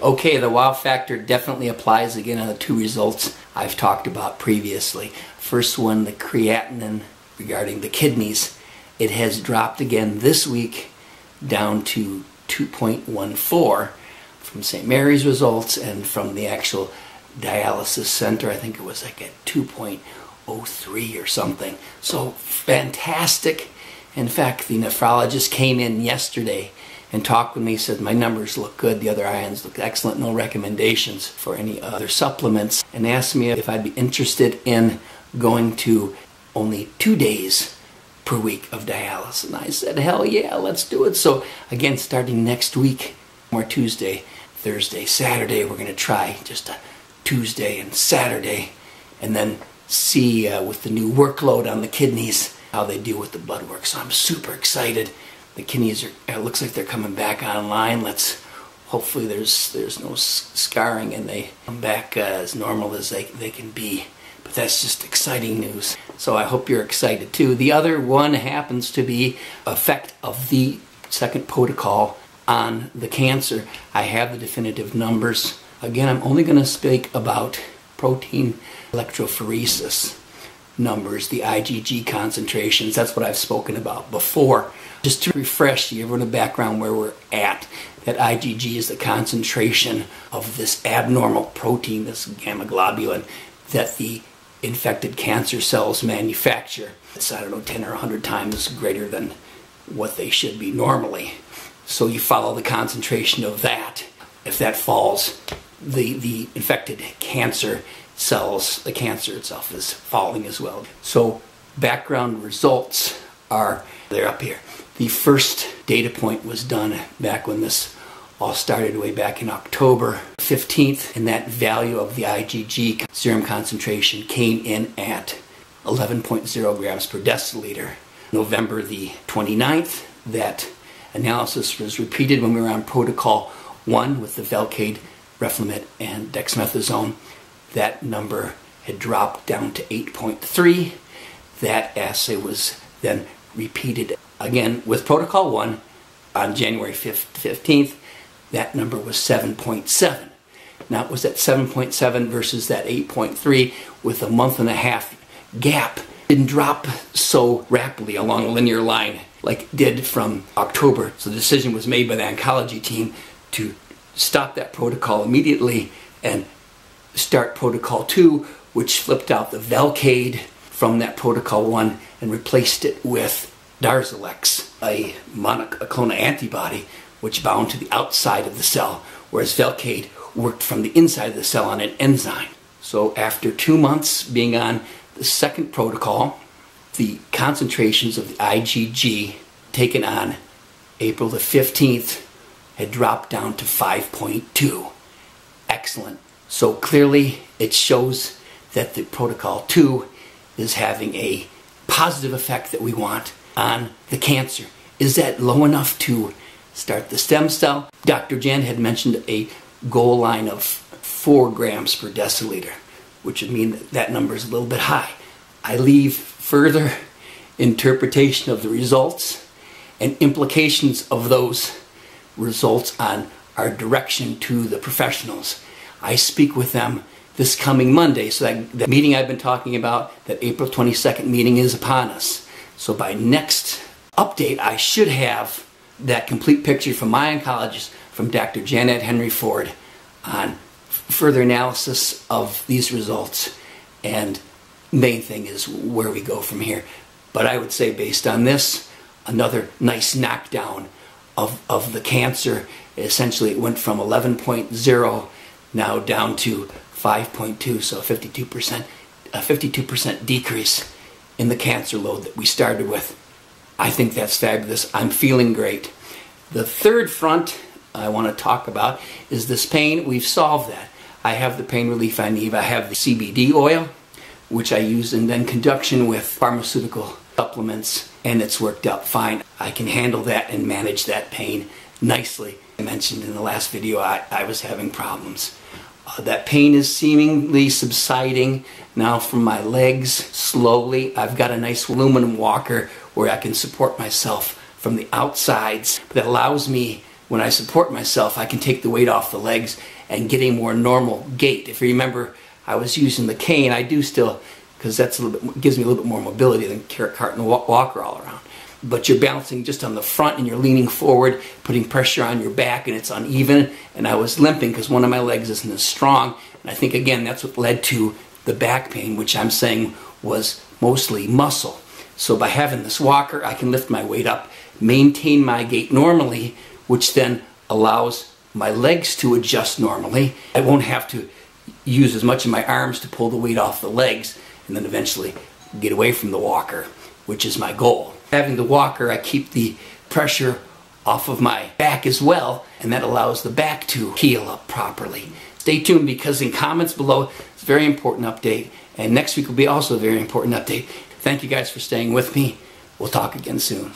Okay, the wow factor definitely applies again on the two results I've talked about previously. First one, the creatinine regarding the kidneys. It has dropped again this week down to 2.14 from St. Mary's results, and from the actual dialysis center, I think it was like at 2.03 or something. So fantastic. In fact, the nephrologist came in yesterday and talked with me, said my numbers look good, the other ions look excellent, no recommendations for any other supplements, and asked me if I'd be interested in going to only 2 days per week of dialysis. And I said, hell yeah, let's do it. So again, starting next week, or Tuesday, Thursday, Saturday, we're going to try just a Tuesday and Saturday, and then see with the new workload on the kidneys how they deal with the blood work. So I'm super excited. The kidneys are, it looks like they're coming back online. Hopefully there's no scarring and they come back as normal as they can be. But that's just exciting news. So I hope you're excited too. The other one happens to be effect of the second protocol on the cancer. I have the definitive numbers. Again, I'm only going to speak about protein electrophoresis numbers, the IgG concentrations. That's what I've spoken about before. Just to refresh you, everyone in the background where we're at, that IgG is the concentration of this abnormal protein, this gamma globulin, that the infected cancer cells manufacture. It's, 10 or 100 times greater than what they should be normally. So you follow the concentration of that. If that falls, the infected cancer cells, the cancer itself is falling as well. So background results they're up here. The first data point was done back when this all started way back in October 15th, and that value of the IgG serum concentration came in at 11.0 grams per deciliter. November the 29th, that analysis was repeated when we were on protocol 1 with the Velcade, Revlimid, and dexamethasone. That number had dropped down to 8.3. That assay was then repeated again with protocol 1 on January 15th. That number was 7.7. Now it was at 7.7 versus that 8.3 with a month and a half gap. Didn't drop so rapidly along a linear line like it did from October. So the decision was made by the oncology team to stop that protocol immediately and start protocol 2, which flipped out the Velcade from that protocol 1 and replaced it with Darzalex, a monoclonal antibody which bound to the outside of the cell, whereas Velcade worked from the inside of the cell on an enzyme. So after 2 months being on the second protocol, the concentrations of the IgG taken on April the 15th had dropped down to 5.2. Excellent. So clearly it shows that the protocol 2 is having a positive effect that we want on the cancer. Is that low enough to start the stem cell? Dr. Jan had mentioned a goal line of 4 grams per deciliter, which would mean that number is a little bit high. I leave further interpretation of the results and implications of those results on our direction to the professionals. I speak with them this coming Monday, so that the meeting I've been talking about, that April 22nd meeting, is upon us. So by next update, I should have that complete picture from my oncologist, from Dr. Janet Henry Ford, on further analysis of these results, and main thing is where we go from here. But I would say, based on this, another nice knockdown of the cancer. Essentially, it went from 11.0 now down to 5.2, so a 52% decrease in the cancer load that we started with. I think that's fabulous. I'm feeling great. The third front I want to talk about is this pain. We've solved that. I have the pain relief I need. I have the CBD oil, which I use in conjunction with pharmaceutical supplements, and it's worked out fine. I can handle that and manage that pain nicely. I mentioned in the last video I was having problems. That pain is seemingly subsiding now from my legs slowly. I've got a nice aluminum walker where I can support myself from the outsides. That allows me when I support myself, I can take the weight off the legs and get a more normal gait. If you remember, I was using the cane. I do still, because that's a little bit, gives me a little bit more mobility than carting a walker all around. But you're balancing just on the front and you're leaning forward, putting pressure on your back, and it's uneven. And I was limping because one of my legs isn't as strong. And I think, again, that's what led to the back pain, which I'm saying was mostly muscle. So by having this walker, I can lift my weight up, maintain my gait normally, which then allows my legs to adjust normally. I won't have to use as much of my arms to pull the weight off the legs and then eventually get away from the walker, which is my goal. Having the walker, I keep the pressure off of my back as well, and that allows the back to heal up properly. Stay tuned, because in comments below, it's a very important update, and next week will be also a very important update. Thank you guys for staying with me. We'll talk again soon.